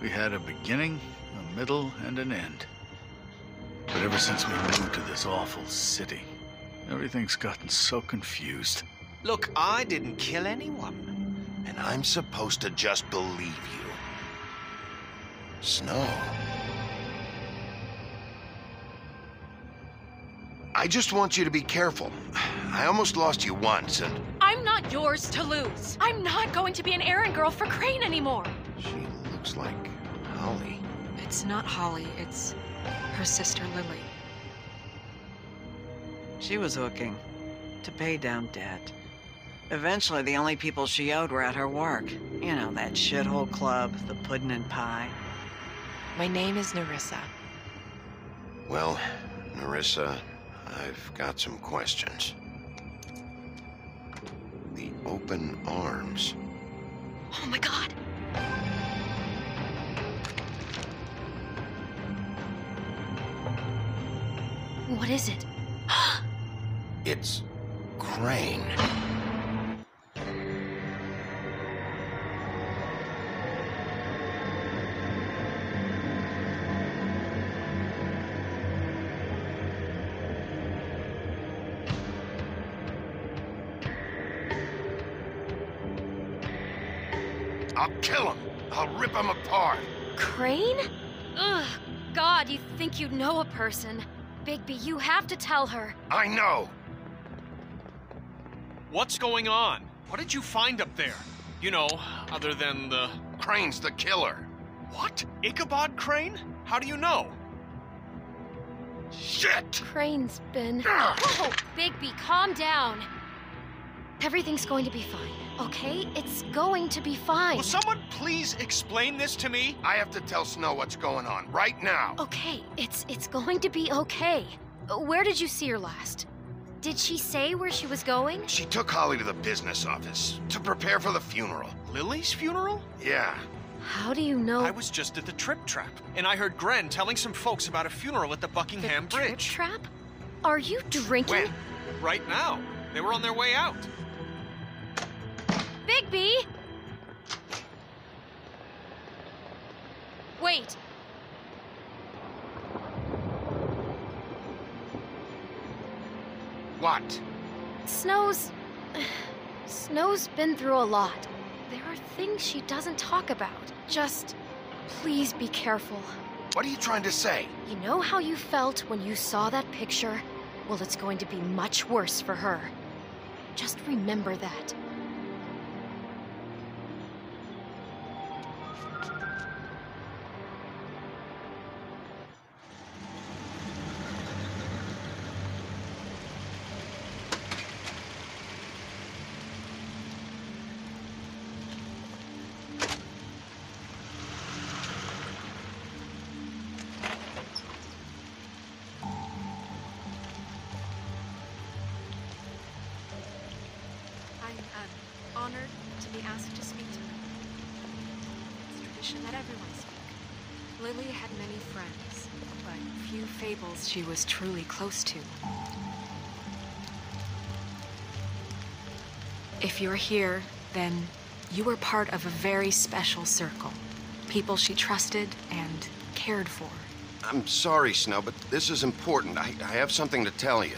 We had a beginning, a middle, and an end. But ever since we moved to this awful city, everything's gotten so confused. Look, I didn't kill anyone. And I'm supposed to just believe you. Snow. I just want you to be careful. I almost lost you once, and... I'm not yours to lose. I'm not going to be an errand girl for Crane anymore. She looks like Holly. It's not Holly, it's her sister Lily. She was hooking to pay down debt. Eventually, the only people she owed were at her work. You know, that shithole club, the puddin' and pie. My name is Nerissa. Well, Nerissa, I've got some questions. The open arms. Oh my god. What is it? It's Crane. I'll kill him. I'll rip him apart. Crane? Ugh. God, you think you know a person. Bigby, you have to tell her. I know. What's going on? What did you find up there? You know, other than the... Crane's the killer. What? Ichabod Crane? How do you know? Shit! Crane's been... Whoa! Bigby, calm down. Everything's going to be fine, okay? It's going to be fine. Will someone please explain this to me? I have to tell Snow what's going on right now. Okay, it's going to be okay. Where did you see her last? Did she say where she was going? She took Holly to the business office to prepare for the funeral. Lily's funeral? Yeah. How do you know? I was just at the Trip Trap, and I heard Gren telling some folks about a funeral at the Buckingham the Bridge. Trip Trap? Are you drinking? When? Right now. They were on their way out. Bigby! Wait. What? Snow's been through a lot. There are things she doesn't talk about. Just, please be careful. What are you trying to say? You know how you felt when you saw that picture? Well, it's going to be much worse for her. Just remember that. I'm honored to be asked to speak to her. It's tradition that everyone speak. Lily had many friends, but few Fables she was truly close to. If you're here, then you were part of a very special circle. People she trusted and cared for. I'm sorry, Snow, but this is important. I have something to tell you.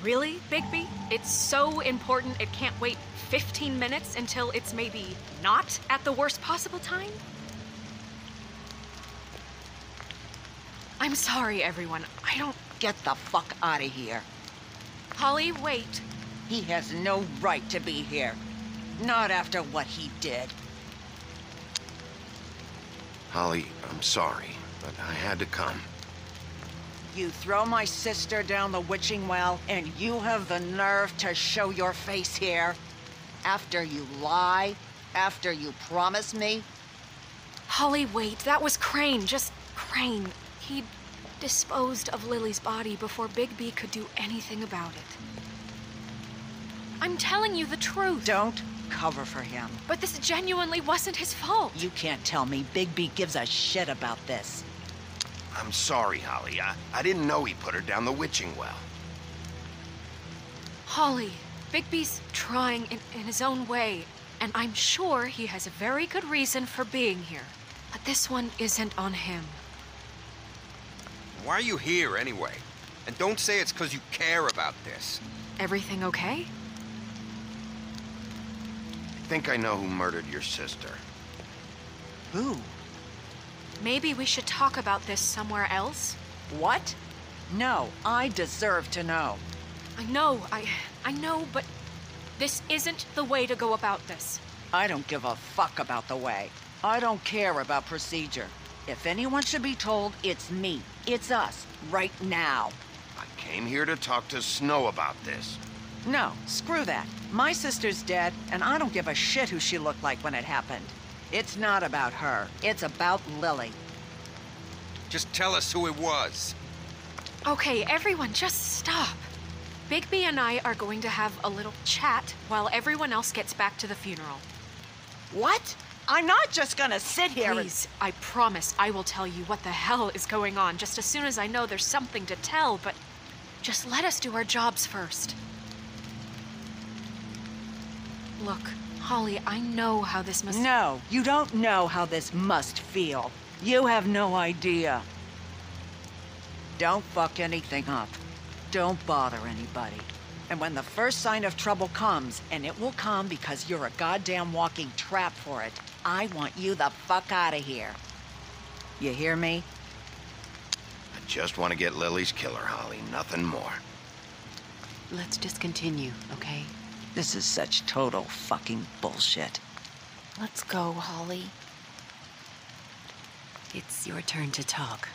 Really, Bigby? It's so important it can't wait 15 minutes until it's maybe not at the worst possible time? I'm sorry, everyone. I don't... Get the fuck out of here. Holly, wait. He has no right to be here. Not after what he did. Holly, I'm sorry, but I had to come. You throw my sister down the witching well, and you have the nerve to show your face here? After you lie? After you promise me? Holly, wait. That was Crane. Just Crane. He'd disposed of Lily's body before Bigby could do anything about it. I'm telling you the truth. Don't cover for him. But this genuinely wasn't his fault. You can't tell me Bigby gives a shit about this. I'm sorry, Holly. I didn't know he put her down the witching well. Holly, Bigby's trying in his own way, and I'm sure he has a very good reason for being here. But this one isn't on him. Why are you here anyway? And don't say it's because you care about this. Everything okay? I think I know who murdered your sister. Who? Maybe we should talk about this somewhere else? What? No, I deserve to know. I know, but this isn't the way to go about this. I don't give a fuck about the way. I don't care about procedure. If anyone should be told, it's me. It's us, right now. I came here to talk to Snow about this. No, screw that. My sister's dead, and I don't give a shit who she looked like when it happened. It's not about her. It's about Lily. Just tell us who it was. Okay, everyone, just stop. Bigby and I are going to have a little chat while everyone else gets back to the funeral. What? I'm not just gonna sit here Please, I promise I will tell you what the hell is going on just as soon as I know there's something to tell, but just let us do our jobs first. Look, Holly, I know how this must... No, you don't know how this must feel. You have no idea. Don't fuck anything up. Don't bother anybody. And when the first sign of trouble comes, and it will come because you're a goddamn walking trap for it, I want you the fuck out of here. You hear me? I just want to get Lily's killer, Holly. Nothing more. Let's just continue, okay? This is such total fucking bullshit. Let's go, Holly. It's your turn to talk.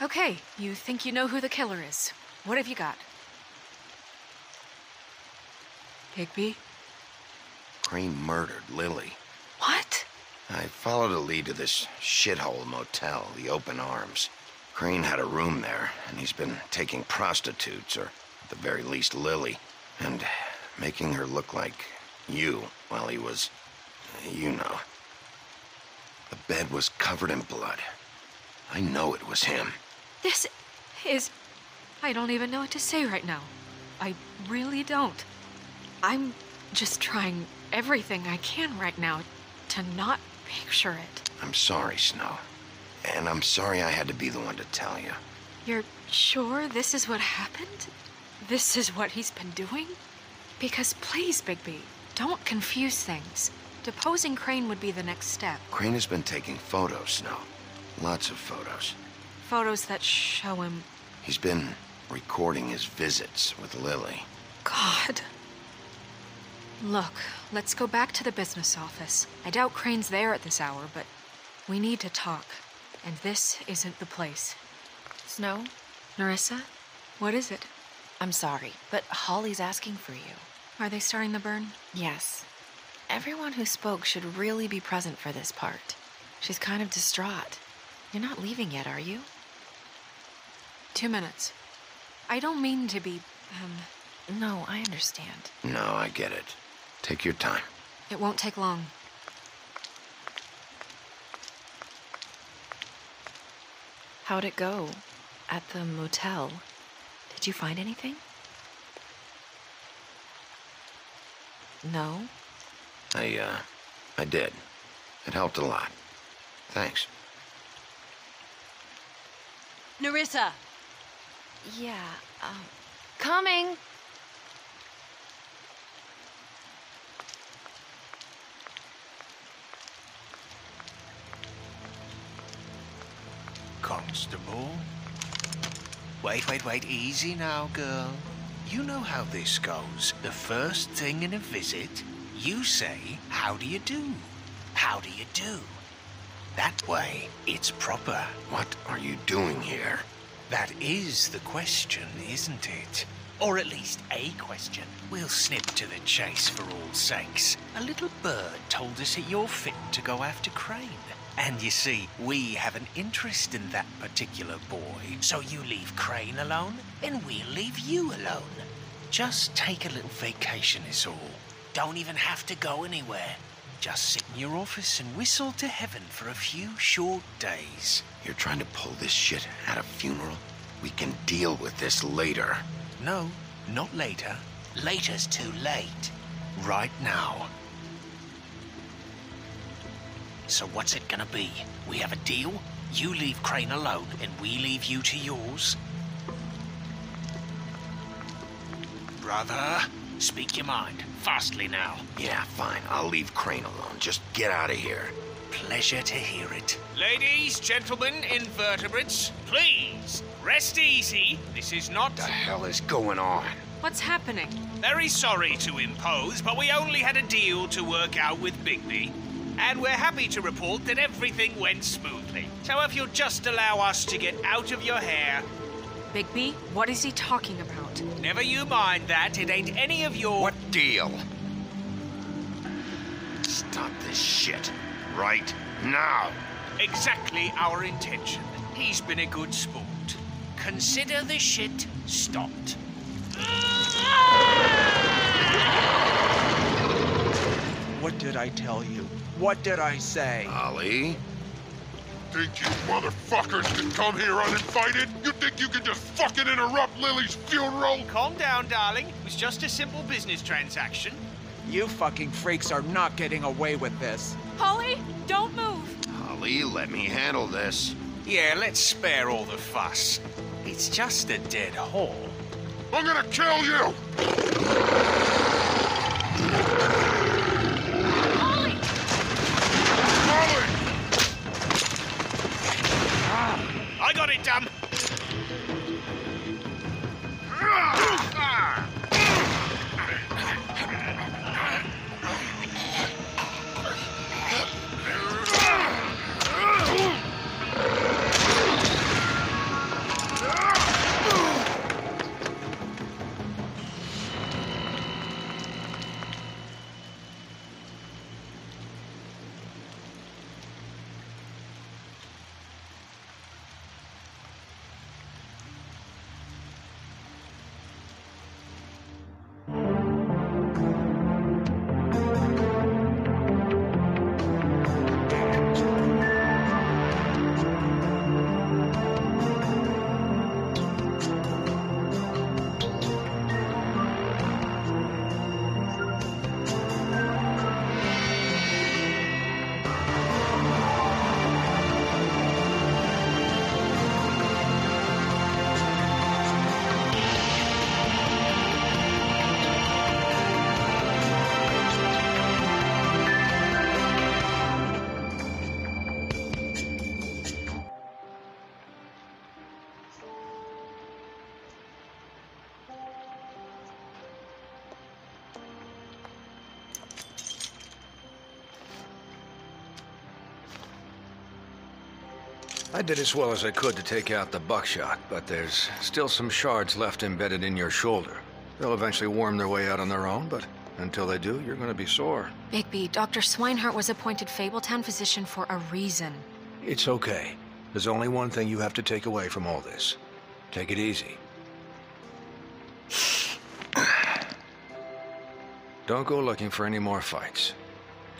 Okay, you think you know who the killer is. What have you got? Bigby? Crane murdered Lily. What? I followed a lead to this shithole motel, the Open Arms. Crane had a room there, and he's been taking prostitutes, or at the very least Lily, and making her look like you while he was, you know. The bed was covered in blood. I know it was him. This is... I don't even know what to say right now. I really don't. I'm just trying everything I can right now to not picture it. I'm sorry, Snow. And I'm sorry I had to be the one to tell you. You're sure this is what happened? This is what he's been doing? Because please, Bigby, don't confuse things. Deposing Crane would be the next step. Crane has been taking photos, Snow. Lots of photos. Photos that show him... He's been recording his visits with Lily. God. Look, let's go back to the business office. I doubt Crane's there at this hour, but we need to talk. And this isn't the place. Snow? Nerissa? What is it? I'm sorry, but Holly's asking for you. Are they starting the burn? Yes. Everyone who spoke should really be present for this part. She's kind of distraught. You're not leaving yet, are you? 2 minutes. I don't mean to be, No, I understand. No, I get it. Take your time. It won't take long. How'd it go? At the motel? Did you find anything? No? I did. It helped a lot. Thanks. Nerissa! Yeah, Coming! Constable? Wait, easy now, girl. You know how this goes. The first thing in a visit, you say, how do you do? How do you do? That way, it's proper. What are you doing here? That is the question, isn't it? Or at least a question. We'll snip to the chase for all sakes. A little bird told us that you're fitting to go after Crane. And you see, we have an interest in that particular boy. So you leave Crane alone, and we'll leave you alone. Just take a little vacation is all. Don't even have to go anywhere. Just sit in your office and whistle to heaven for a few short days. You're trying to pull this shit at a funeral? We can deal with this later. No, not later. Later's too late. Right now. So what's it gonna be? We have a deal? You leave Crane alone, and we leave you to yours? Brother, speak your mind. Fastly now. Yeah, fine. I'll leave Crane alone. Just get out of here. Pleasure to hear it. Ladies, gentlemen, invertebrates, please, rest easy. This is not... What the hell is going on? What's happening? Very sorry to impose, but we only had a deal to work out with Bigby. And we're happy to report that everything went smoothly. So if you'll just allow us to get out of your hair... Bigby, what is he talking about? Never you mind that. It ain't any of your... What deal? Stop this shit. Right now. Exactly our intention. He's been a good sport. Consider the shit stopped. What did I tell you? What did I say? Ollie? Think you motherfuckers can come here uninvited? You think you can just fucking interrupt Lily's funeral? Calm down, darling. It was just a simple business transaction. You fucking freaks are not getting away with this. Holly, don't move. Ollie, let me handle this. Yeah, let's spare all the fuss. It's just a dead hole. I'm gonna kill you! Holly! Ollie! I got it, damn. I did as well as I could to take out the buckshot, but there's still some shards left embedded in your shoulder. They'll eventually worm their way out on their own, but until they do, you're gonna be sore. Bigby, Dr. Swinehart was appointed Fabletown physician for a reason. It's okay. There's only one thing you have to take away from all this. Take it easy. Don't go looking for any more fights.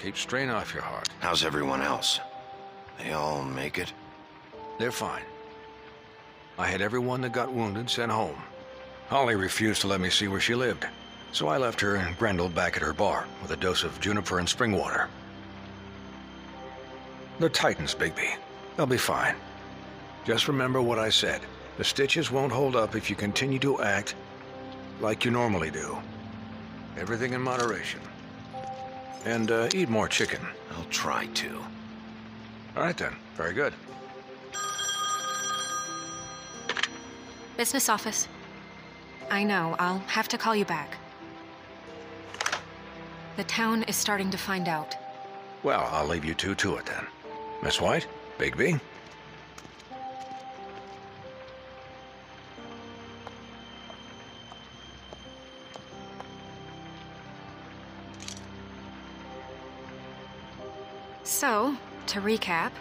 Keep strain off your heart. How's everyone else? They all make it? They're fine. I had everyone that got wounded sent home. Holly refused to let me see where she lived, so I left her and Grendel back at her bar with a dose of juniper and spring water. They're Titans, Bigby. They'll be fine. Just remember what I said. The stitches won't hold up if you continue to act like you normally do. Everything in moderation. And eat more chicken. I'll try to. All right then. Very good. Business office. I know, I'll have to call you back. The town is starting to find out. Well, I'll leave you two to it then. Miss White, Bigby. So, to recap...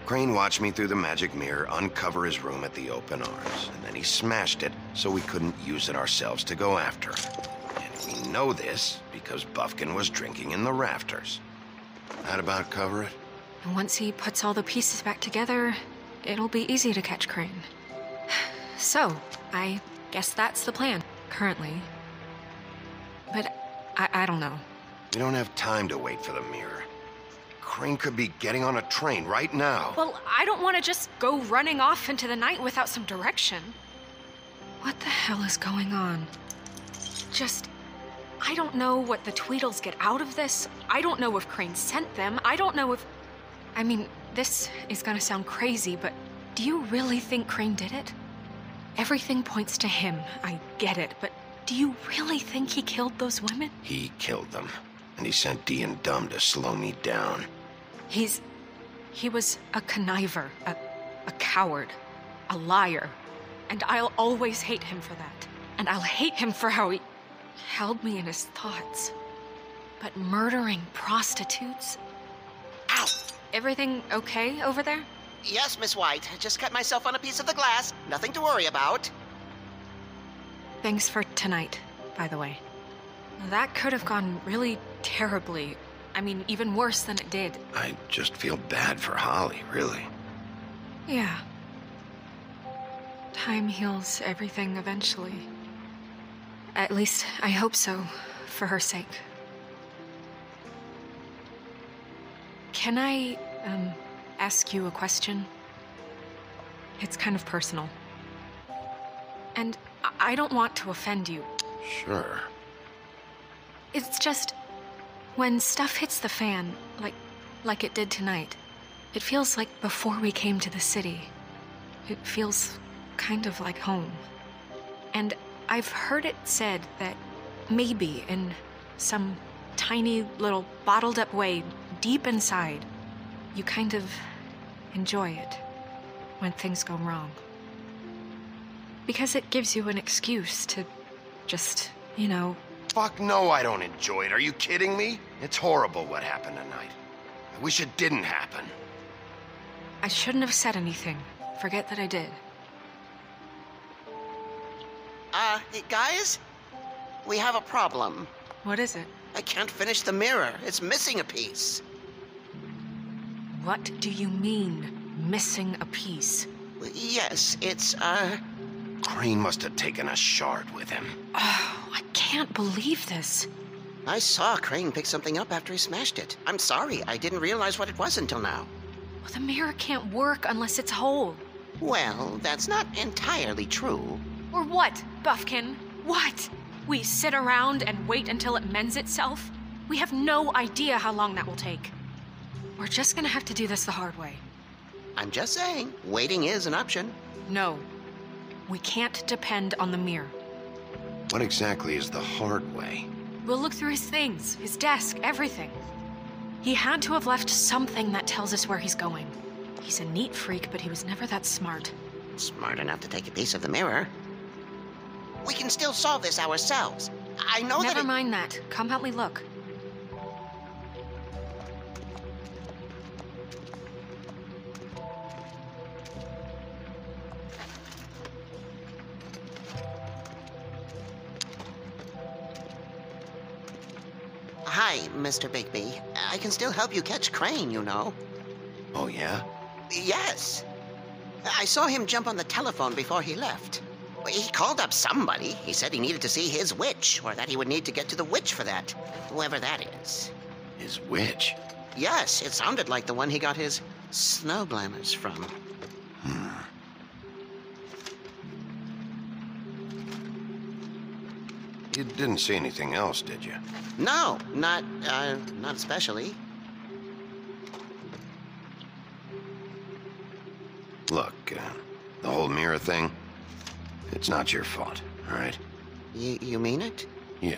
Crane watched me through the magic mirror uncover his room at the open arms, and then he smashed it so we couldn't use it ourselves to go after him. And we know this because Buffkin was drinking in the rafters. That about cover it? And once he puts all the pieces back together, it'll be easy to catch Crane. So, I guess that's the plan, currently. But I don't know. You don't have time to wait for the mirror. Crane could be getting on a train right now. Well, I don't want to just go running off into the night without some direction. What the hell is going on? I don't know what the Tweedles get out of this. I don't know if Crane sent them. I don't know if... I mean, this is gonna sound crazy, but do you really think Crane did it? Everything points to him, I get it, but do you really think he killed those women? He killed them, and he sent Dee and Dumb to slow me down. He was a conniver, a coward, a liar, and I'll always hate him for that. And I'll hate him for how he held me in his thoughts. But murdering prostitutes? Ow! Everything okay over there? Yes, Miss White. I just cut myself on a piece of the glass. Nothing to worry about. Thanks for tonight, by the way. That could have gone really terribly. I mean, even worse than it did. I just feel bad for Holly, really. Yeah. Time heals everything eventually. At least, I hope so, for her sake. Can I, ask you a question? It's kind of personal. And I don't want to offend you. Sure. It's just, when stuff hits the fan, like it did tonight, it feels like before we came to the city. It feels kind of like home. And I've heard it said that maybe in some tiny little bottled up way deep inside, you kind of enjoy it when things go wrong. Because it gives you an excuse to just, you know... Fuck no, I don't enjoy it. Are you kidding me? It's horrible what happened tonight. I wish it didn't happen. I shouldn't have said anything. Forget that I did. Hey, guys? We have a problem. What is it? I can't finish the mirror. It's missing a piece. What do you mean, missing a piece? Yes, it's, Crane must have taken a shard with him. Oh, I can't believe this. I saw Crane pick something up after he smashed it. I'm sorry, I didn't realize what it was until now. Well, the mirror can't work unless it's whole. Well, that's not entirely true. Or what, Buffkin? What? We sit around and wait until it mends itself? We have no idea how long that will take. We're just gonna have to do this the hard way. I'm just saying, waiting is an option. No. We can't depend on the mirror. What exactly is the hard way? We'll look through his things, his desk, everything. He had to have left something that tells us where he's going. He's a neat freak, but he was never that smart. Smart enough to take a piece of the mirror. We can still solve this ourselves. I know that. Never mind that. Come help me look. Hi, Mr. Bigby. I can still help you catch Crane, you know. Oh, yeah? Yes. I saw him jump on the telephone before he left. He called up somebody. He said he needed to see his witch, or that he would need to get to the witch for that. Whoever that is. His witch? Yes, it sounded like the one he got his snow glamours from. You didn't see anything else, did you? No, not especially. Look, the whole mirror thing, it's not your fault, all right? You mean it? Yeah.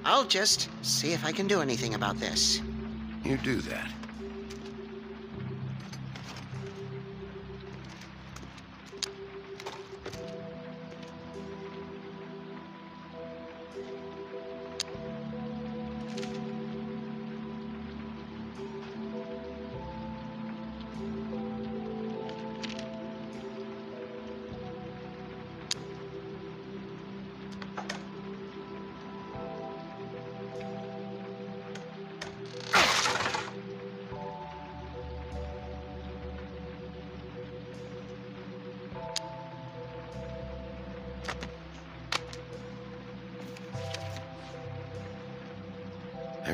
I'll just see if I can do anything about this. You do that.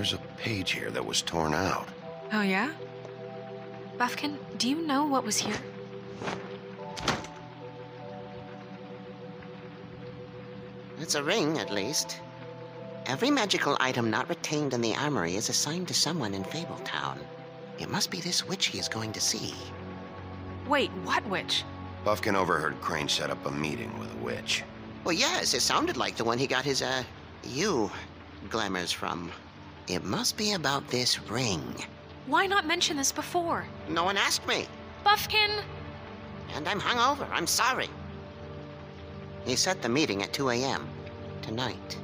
There's a page here that was torn out. Oh, yeah? Buffkin, do you know what was here? It's a ring, at least. Every magical item not retained in the armory is assigned to someone in Fabletown. It must be this witch he is going to see. Wait, what witch? Buffkin overheard Crane set up a meeting with a witch. Well, yes, it sounded like the one he got his, glamours from. It must be about this ring. Why not mention this before? No one asked me. Buffkin! And I'm hungover. I'm sorry. He set the meeting at 2 a.m. tonight.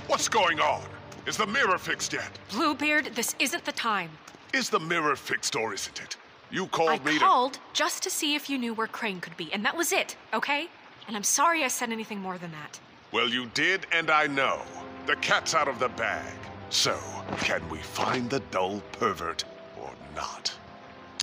What's going on? Is the mirror fixed yet? Bluebeard, this isn't the time. Is the mirror fixed or isn't it? You called me I called just to see if you knew where Crane could be, and that was it, okay? And I'm sorry I said anything more than that. Well, you did, and I know. The cat's out of the bag. So, can we find the dull pervert or not?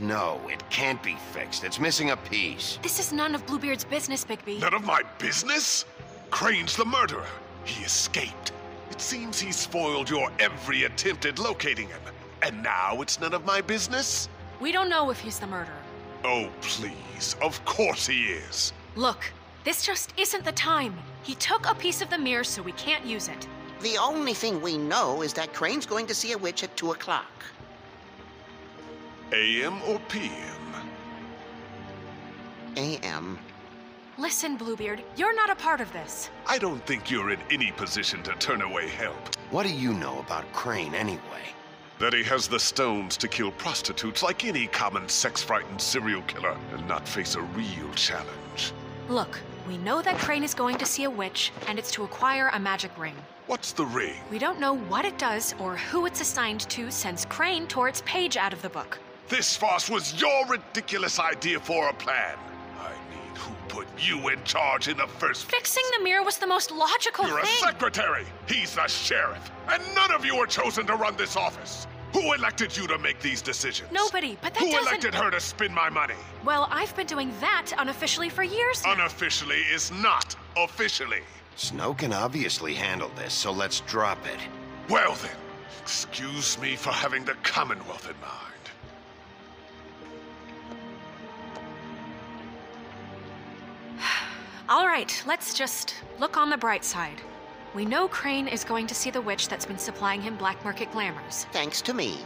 No, it can't be fixed. It's missing a piece. This is none of Bluebeard's business, Bigby. None of my business? Crane's the murderer. He escaped. It seems he spoiled your every attempt at locating him. And now it's none of my business? We don't know if he's the murderer. Oh, please. Of course he is. Look, this just isn't the time. He took a piece of the mirror, so we can't use it. The only thing we know is that Crane's going to see a witch at 2 o'clock. AM or PM? AM. Listen, Bluebeard, you're not a part of this. I don't think you're in any position to turn away help. What do you know about Crane anyway? That he has the stones to kill prostitutes like any common sex-frightened serial killer and not face a real challenge. Look, we know that Crane is going to see a witch, and it's to acquire a magic ring. What's the ring? We don't know what it does or who it's assigned to since Crane tore its page out of the book. This farce was your ridiculous idea for a plan. I mean, who put you in charge in the first place? Fixing the mirror was the most logical You're thing. a secretary. He's the sheriff. And none of you were chosen to run this office. Who elected you to make these decisions? Nobody, but that Who doesn't... elected her to spend my money? Well, I've been doing that unofficially for years now. Unofficially is not officially. Snow can obviously handle this, so let's drop it. Well then, excuse me for having the Commonwealth in mind. All right, let's just look on the bright side. We know Crane is going to see the witch that's been supplying him black market glamours. Thanks to me.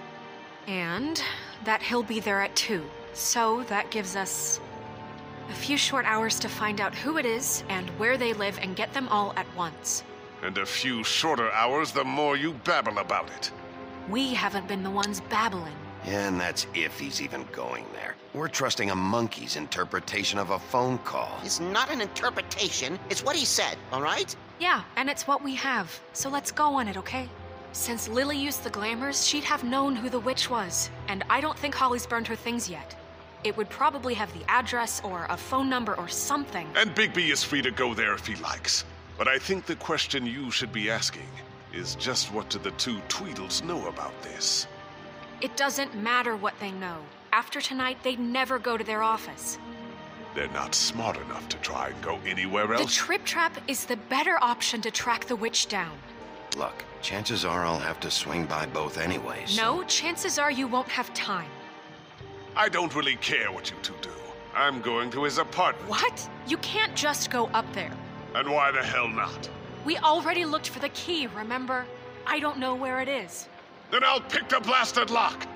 And that he'll be there at 2. So that gives us a few short hours to find out who it is and where they live and get them all at once. And a few shorter hours the more you babble about it. We haven't been the ones babbling. And that's if he's even going there. We're trusting a monkey's interpretation of a phone call. It's not an interpretation. It's what he said, all right? Yeah, and it's what we have. So let's go on it, okay? Since Lily used the glamours, she'd have known who the witch was. And I don't think Holly's burned her things yet. It would probably have the address or a phone number or something. And Bigby is free to go there if he likes. But I think the question you should be asking is just what do the two Tweedles know about this? It doesn't matter what they know. After tonight, they'd never go to their office. They're not smart enough to try and go anywhere else. The Trip Trap is the better option to track the witch down. Look, chances are I'll have to swing by both anyways. No, chances are you won't have time. I don't really care what you two do. I'm going to his apartment. What? You can't just go up there. And why the hell not? We already looked for the key, remember? I don't know where it is. Then I'll pick the blasted lock.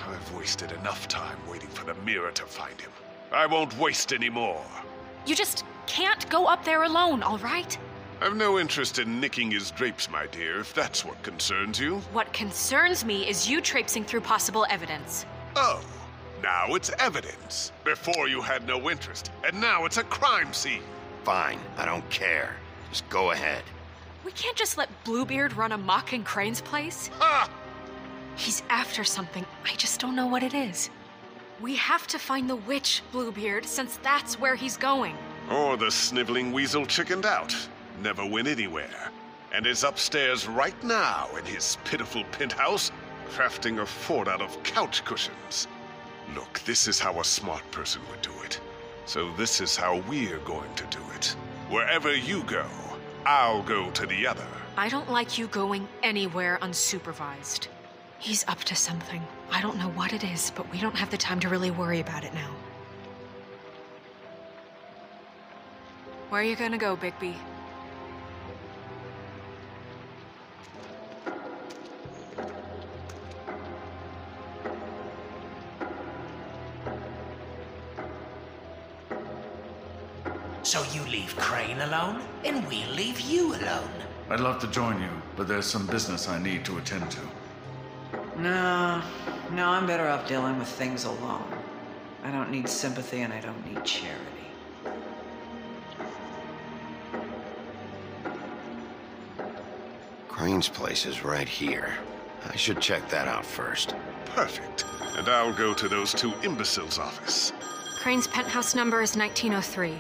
I've wasted enough time waiting for the mirror to find him. I won't waste any more. You just can't go up there alone, all right? I've no interest in nicking his drapes, my dear, if that's what concerns you. What concerns me is you traipsing through possible evidence. Oh, now it's evidence. Before you had no interest, and now it's a crime scene. Fine, I don't care. Just go ahead. We can't just let Bluebeard run amok in Crane's place. Ha! He's after something. I just don't know what it is. We have to find the witch, Bluebeard, since that's where he's going. Or the sniveling weasel chickened out. Never went anywhere. And is upstairs right now in his pitiful penthouse, crafting a fort out of couch cushions. Look, this is how a smart person would do it. So this is how we're going to do it. Wherever you go, I'll go to the other. I don't like you going anywhere unsupervised. He's up to something. I don't know what it is, but we don't have the time to really worry about it now. Where are you gonna go, Bigby? So you leave Crane alone, and we'll leave you alone. I'd love to join you, but there's some business I need to attend to. No, I'm better off dealing with things alone. I don't need sympathy and I don't need charity. Crane's place is right here. I should check that out first. Perfect. And I'll go to those two imbeciles' office. Crane's penthouse number is 1903.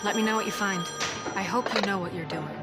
Let me know what you find. I hope you know what you're doing.